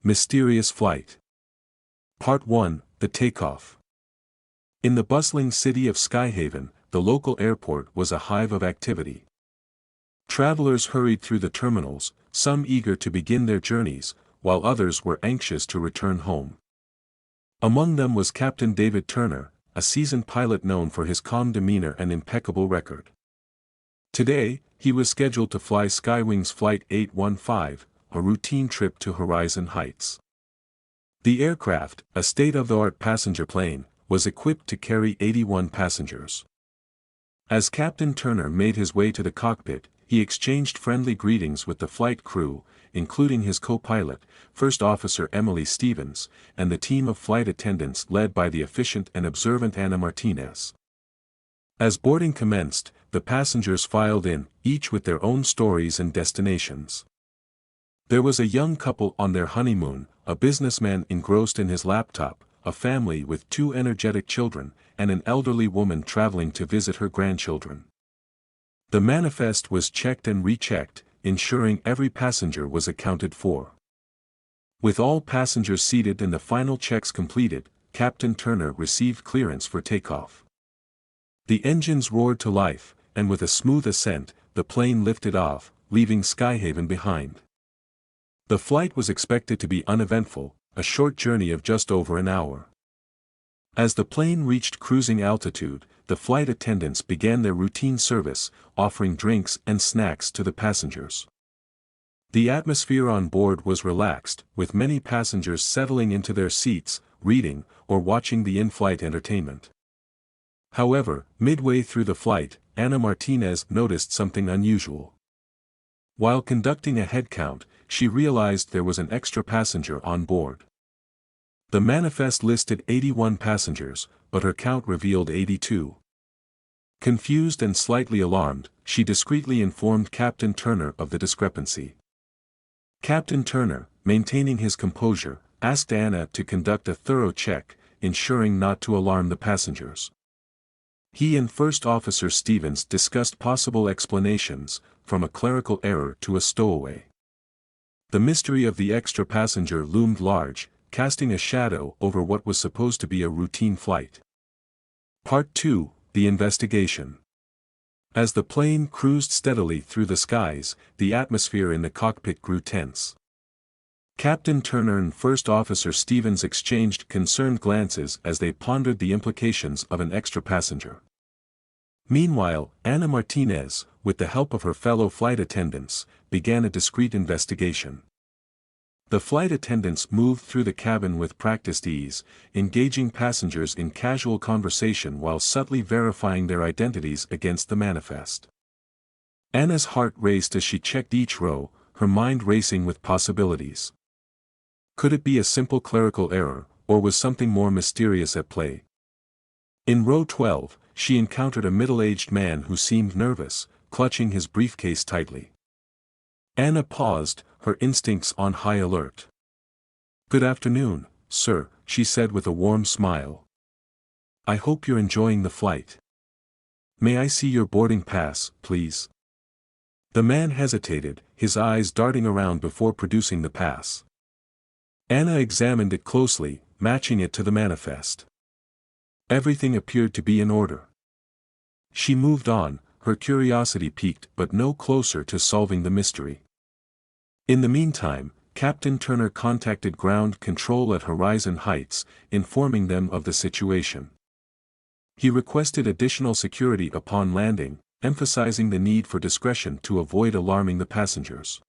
Mysterious Flight. Part 1, The Takeoff. In the bustling city of Skyhaven, the local airport was a hive of activity. Travelers hurried through the terminals, some eager to begin their journeys, while others were anxious to return home. Among them was Captain David Turner, a seasoned pilot known for his calm demeanor and impeccable record. Today, he was scheduled to fly SkyWings Flight 815, a routine trip to Horizon Heights. The aircraft, a state-of-the-art passenger plane, was equipped to carry 81 passengers. As Captain Turner made his way to the cockpit, he exchanged friendly greetings with the flight crew, including his co-pilot, First Officer Emily Stevens, and the team of flight attendants led by the efficient and observant Anna Martinez. As boarding commenced, the passengers filed in, each with their own stories and destinations. There was a young couple on their honeymoon, a businessman engrossed in his laptop, a family with 2 energetic children, and an elderly woman traveling to visit her grandchildren. The manifest was checked and rechecked, ensuring every passenger was accounted for. With all passengers seated and the final checks completed, Captain Turner received clearance for takeoff. The engines roared to life, and with a smooth ascent, the plane lifted off, leaving Skyhaven behind. The flight was expected to be uneventful, a short journey of just over an hour. As the plane reached cruising altitude, the flight attendants began their routine service, offering drinks and snacks to the passengers. The atmosphere on board was relaxed, with many passengers settling into their seats, reading, or watching the in-flight entertainment. However, midway through the flight, Anna Martinez noticed something unusual. While conducting a head count, she realized there was an extra passenger on board. The manifest listed 81 passengers, but her count revealed 82. Confused and slightly alarmed, she discreetly informed Captain Turner of the discrepancy. Captain Turner, maintaining his composure, asked Anna to conduct a thorough check, ensuring not to alarm the passengers. He and First Officer Stevens discussed possible explanations, from a clerical error to a stowaway. The mystery of the extra passenger loomed large, casting a shadow over what was supposed to be a routine flight. Part 2, The Investigation. As the plane cruised steadily through the skies, the atmosphere in the cockpit grew tense. Captain Turner and First Officer Stevens exchanged concerned glances as they pondered the implications of an extra passenger. Meanwhile, Anna Martinez, with the help of her fellow flight attendants, began a discreet investigation. The flight attendants moved through the cabin with practiced ease, engaging passengers in casual conversation while subtly verifying their identities against the manifest. Anna's heart raced as she checked each row, her mind racing with possibilities. Could it be a simple clerical error, or was something more mysterious at play? In row 12, she encountered a middle-aged man who seemed nervous, clutching his briefcase tightly. Anna paused, her instincts on high alert. "Good afternoon, sir," she said with a warm smile. "I hope you're enjoying the flight. May I see your boarding pass, please?" The man hesitated, his eyes darting around before producing the pass. Anna examined it closely, matching it to the manifest. Everything appeared to be in order. She moved on, her curiosity piqued but no closer to solving the mystery. In the meantime, Captain Turner contacted ground control at Horizon Heights, informing them of the situation. He requested additional security upon landing, emphasizing the need for discretion to avoid alarming the passengers.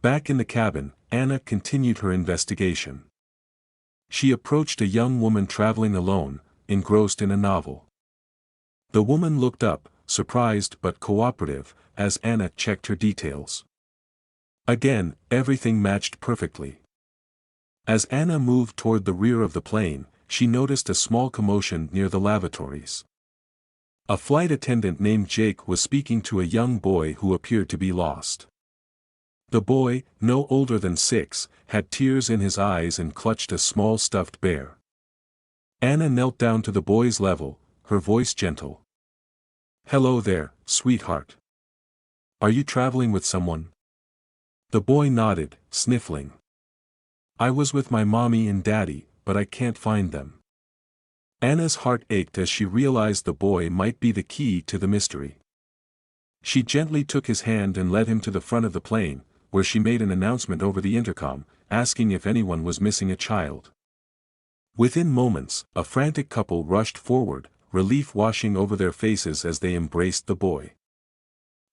Back in the cabin, Anna continued her investigation. She approached a young woman traveling alone, engrossed in a novel. The woman looked up, surprised but cooperative, as Anna checked her details. Again, everything matched perfectly. As Anna moved toward the rear of the plane, she noticed a small commotion near the lavatories. A flight attendant named Jake was speaking to a young boy who appeared to be lost. The boy, no older than 6, had tears in his eyes and clutched a small stuffed bear. Anna knelt down to the boy's level, her voice gentle. "Hello there, sweetheart. Are you traveling with someone?" The boy nodded, sniffling. I was with my mommy and daddy, but I can't find them. Anna's heart ached as she realized the boy might be the key to the mystery. She gently took his hand and led him to the front of the plane, where she made an announcement over the intercom, asking if anyone was missing a child. Within moments, a frantic couple rushed forward, relief washing over their faces as they embraced the boy.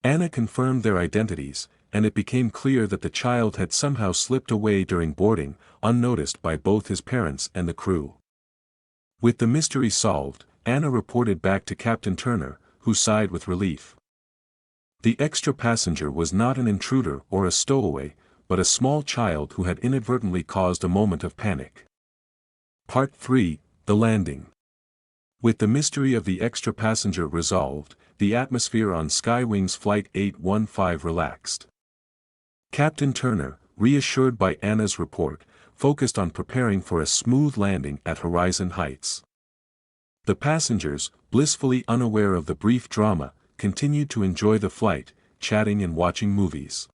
Anna confirmed their identities, and it became clear that the child had somehow slipped away during boarding, unnoticed by both his parents and the crew. With the mystery solved, Anna reported back to Captain Turner, who sighed with relief. The extra passenger was not an intruder or a stowaway, but a small child who had inadvertently caused a moment of panic. Part 3, The Landing. With the mystery of the extra passenger resolved, the atmosphere on SkyWings Flight 815 relaxed. Captain Turner, reassured by Anna's report, focused on preparing for a smooth landing at Horizon Heights. The passengers, blissfully unaware of the brief drama, continued to enjoy the flight, chatting and watching movies.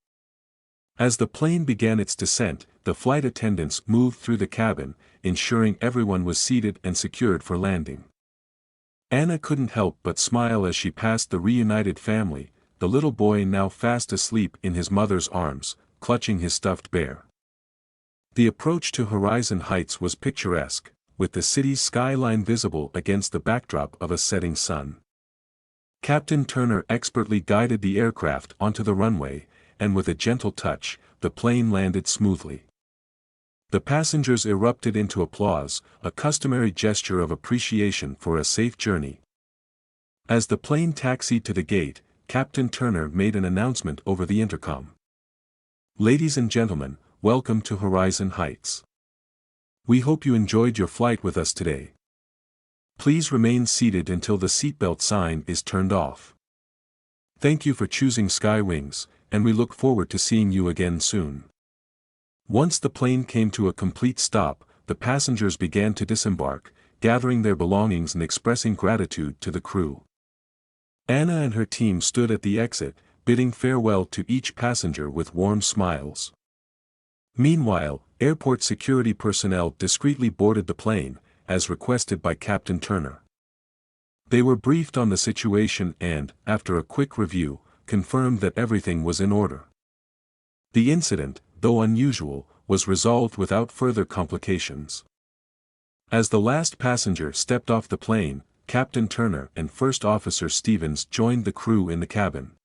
As the plane began its descent, the flight attendants moved through the cabin, ensuring everyone was seated and secured for landing. Anna couldn't help but smile as she passed the reunited family, the little boy now fast asleep in his mother's arms, clutching his stuffed bear. The approach to Horizon Heights was picturesque, with the city's skyline visible against the backdrop of a setting sun. Captain Turner expertly guided the aircraft onto the runway, and with a gentle touch, the plane landed smoothly. The passengers erupted into applause, a customary gesture of appreciation for a safe journey. As the plane taxied to the gate, Captain Turner made an announcement over the intercom. "Ladies and gentlemen, welcome to Horizon Heights. We hope you enjoyed your flight with us today. Please remain seated until the seatbelt sign is turned off. Thank you for choosing SkyWings, and we look forward to seeing you again soon." Once the plane came to a complete stop, the passengers began to disembark, gathering their belongings and expressing gratitude to the crew. Anna and her team stood at the exit, bidding farewell to each passenger with warm smiles. Meanwhile, airport security personnel discreetly boarded the plane, as requested by Captain Turner. They were briefed on the situation and, after a quick review, confirmed that everything was in order. The incident, though unusual, was resolved without further complications. As the last passenger stepped off the plane, Captain Turner and First Officer Stevens joined the crew in the cabin.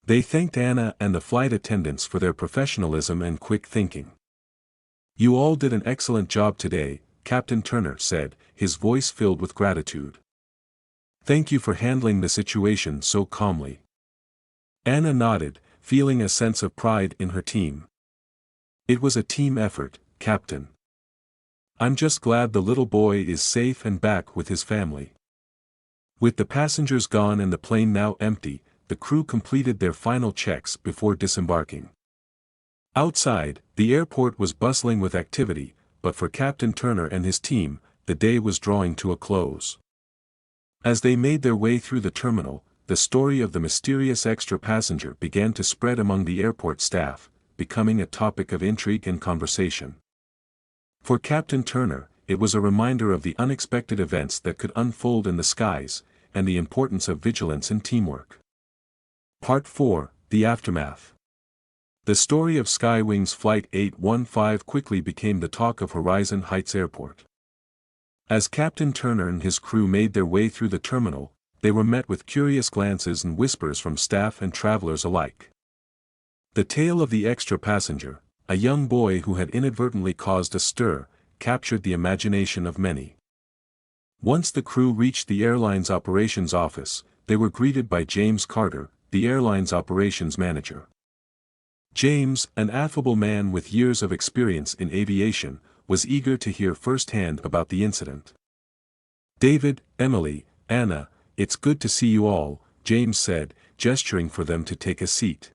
They thanked Anna and the flight attendants for their professionalism and quick thinking. "You all did an excellent job today," Captain Turner said, his voice filled with gratitude. "Thank you for handling the situation so calmly." Anna nodded, feeling a sense of pride in her team. "It was a team effort, Captain. I'm just glad the little boy is safe and back with his family." With the passengers gone and the plane now empty, the crew completed their final checks before disembarking. Outside, the airport was bustling with activity, but for Captain Turner and his team, the day was drawing to a close. As they made their way through the terminal, the story of the mysterious extra passenger began to spread among the airport staff, becoming a topic of intrigue and conversation. For Captain Turner, it was a reminder of the unexpected events that could unfold in the skies, and the importance of vigilance and teamwork. Part 4, The Aftermath. The story of SkyWings Flight 815 quickly became the talk of Horizon Heights Airport. As Captain Turner and his crew made their way through the terminal, they were met with curious glances and whispers from staff and travelers alike. The tale of the extra passenger, a young boy who had inadvertently caused a stir, captured the imagination of many. Once the crew reached the airline's operations office, they were greeted by James Carter, the airline's operations manager. James, an affable man with years of experience in aviation, was eager to hear firsthand about the incident. "David, Emily, Anna, it's good to see you all," James said, gesturing for them to take a seat.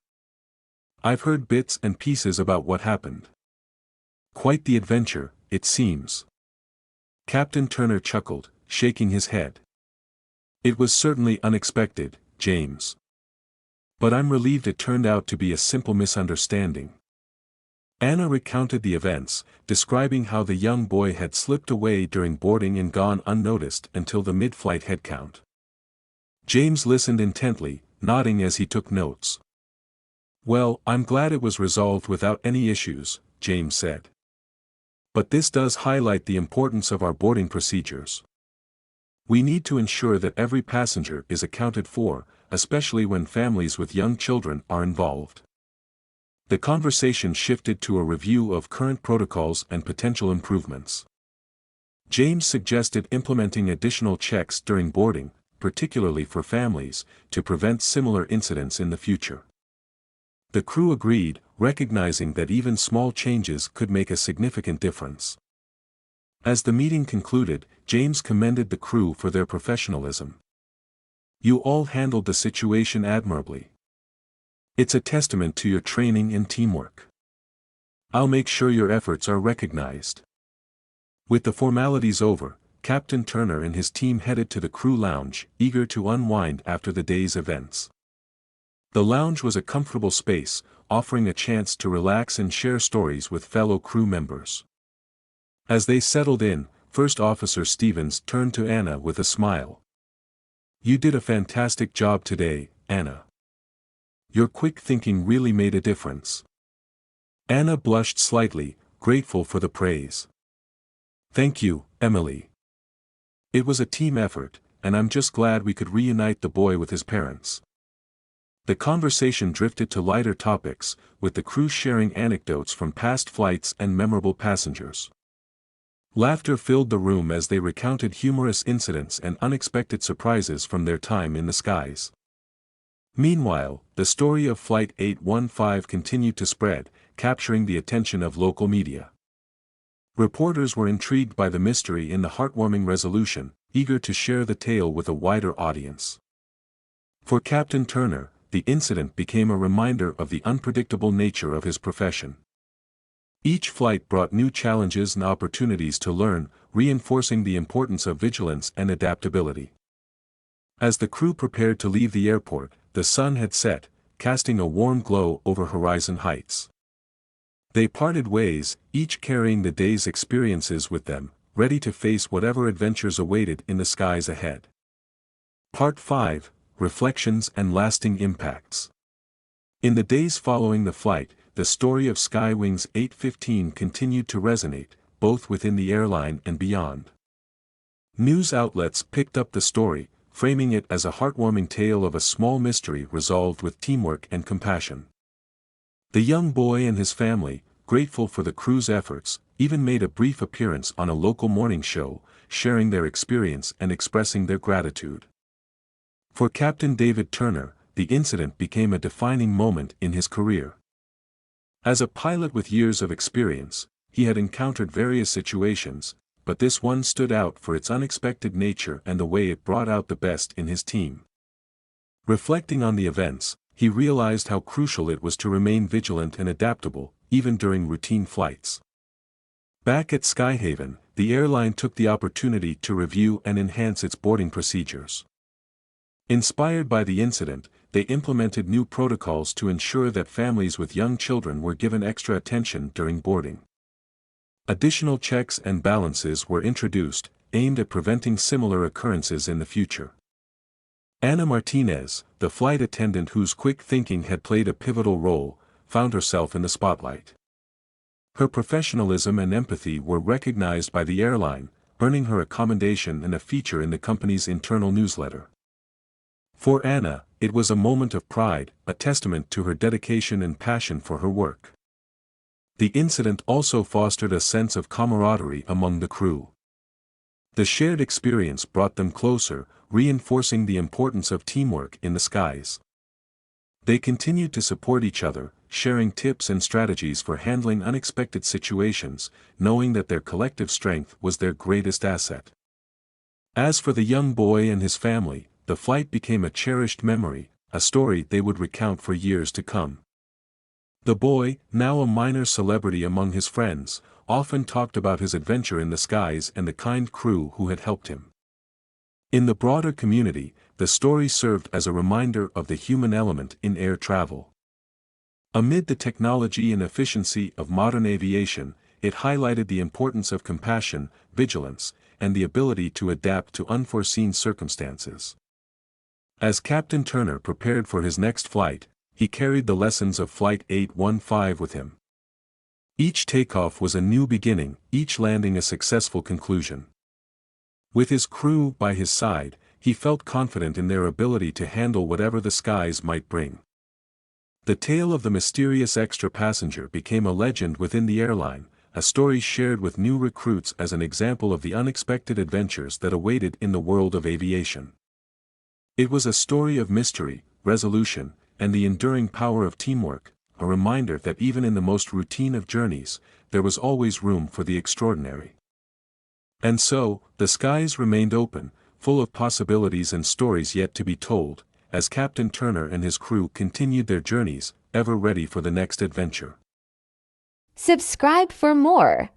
"I've heard bits and pieces about what happened. Quite the adventure, it seems." Captain Turner chuckled, shaking his head. "It was certainly unexpected, James. But I'm relieved it turned out to be a simple misunderstanding. Anna recounted the events, describing how the young boy had slipped away during boarding and gone unnoticed until the mid-flight head count. James listened intently, nodding as he took notes. "Well, I'm glad it was resolved without any issues," James said. "But this does highlight the importance of our boarding procedures. We need to ensure that every passenger is accounted for, especially when families with young children are involved." The conversation shifted to a review of current protocols and potential improvements. James suggested implementing additional checks during boarding, particularly for families, to prevent similar incidents in the future. The crew agreed, recognizing that even small changes could make a significant difference. As the meeting concluded, James commended the crew for their professionalism. "You all handled the situation admirably. It's a testament to your training and teamwork. I'll make sure your efforts are recognized." With the formalities over, Captain Turner and his team headed to the crew lounge, eager to unwind after the day's events. The lounge was a comfortable space, offering a chance to relax and share stories with fellow crew members. As they settled in, First Officer Stevens turned to Anna with a smile. "You did a fantastic job today, Anna. Your quick thinking really made a difference." Anna blushed slightly, grateful for the praise. "Thank you, Emily. It was a team effort, and I'm just glad we could reunite the boy with his parents." The conversation drifted to lighter topics, with the crew sharing anecdotes from past flights and memorable passengers. Laughter filled the room as they recounted humorous incidents and unexpected surprises from their time in the skies. Meanwhile, the story of Flight 815 continued to spread, capturing the attention of local media. Reporters were intrigued by the mystery in the heartwarming resolution, eager to share the tale with a wider audience. For Captain Turner, the incident became a reminder of the unpredictable nature of his profession. Each flight brought new challenges and opportunities to learn, reinforcing the importance of vigilance and adaptability. As the crew prepared to leave the airport, the sun had set, casting a warm glow over horizon heights. They parted ways, each carrying the day's experiences with them, ready to face whatever adventures awaited in the skies ahead. Part 5. Reflections and Lasting Impacts. In the days following the flight, the story of SkyWings 815 continued to resonate, both within the airline and beyond. News outlets picked up the story, framing it as a heartwarming tale of a small mystery resolved with teamwork and compassion. The young boy and his family, grateful for the crew's efforts, even made a brief appearance on a local morning show, sharing their experience and expressing their gratitude. For Captain David Turner, the incident became a defining moment in his career. As a pilot with years of experience, he had encountered various situations, but this one stood out for its unexpected nature and the way it brought out the best in his team. Reflecting on the events, he realized how crucial it was to remain vigilant and adaptable, even during routine flights. Back at Skyhaven, the airline took the opportunity to review and enhance its boarding procedures. Inspired by the incident, they implemented new protocols to ensure that families with young children were given extra attention during boarding. Additional checks and balances were introduced, aimed at preventing similar occurrences in the future. Ana Martinez, the flight attendant whose quick thinking had played a pivotal role, found herself in the spotlight. Her professionalism and empathy were recognized by the airline, earning her a commendation and a feature in the company's internal newsletter. For Anna, it was a moment of pride, a testament to her dedication and passion for her work. The incident also fostered a sense of camaraderie among the crew. The shared experience brought them closer, reinforcing the importance of teamwork in the skies. They continued to support each other, sharing tips and strategies for handling unexpected situations, knowing that their collective strength was their greatest asset. As for the young boy and his family, the flight became a cherished memory, a story they would recount for years to come. The boy, now a minor celebrity among his friends, often talked about his adventure in the skies and the kind crew who had helped him. In the broader community, the story served as a reminder of the human element in air travel. Amid the technology and efficiency of modern aviation, it highlighted the importance of compassion, vigilance, and the ability to adapt to unforeseen circumstances. As Captain Turner prepared for his next flight, he carried the lessons of Flight 815 with him. Each takeoff was a new beginning, each landing a successful conclusion. With his crew by his side, he felt confident in their ability to handle whatever the skies might bring. The tale of the mysterious extra passenger became a legend within the airline, a story shared with new recruits as an example of the unexpected adventures that awaited in the world of aviation. It was a story of mystery, resolution, and the enduring power of teamwork, a reminder that even in the most routine of journeys, there was always room for the extraordinary. And so, the skies remained open, full of possibilities and stories yet to be told, as Captain Turner and his crew continued their journeys, ever ready for the next adventure. Subscribe for more.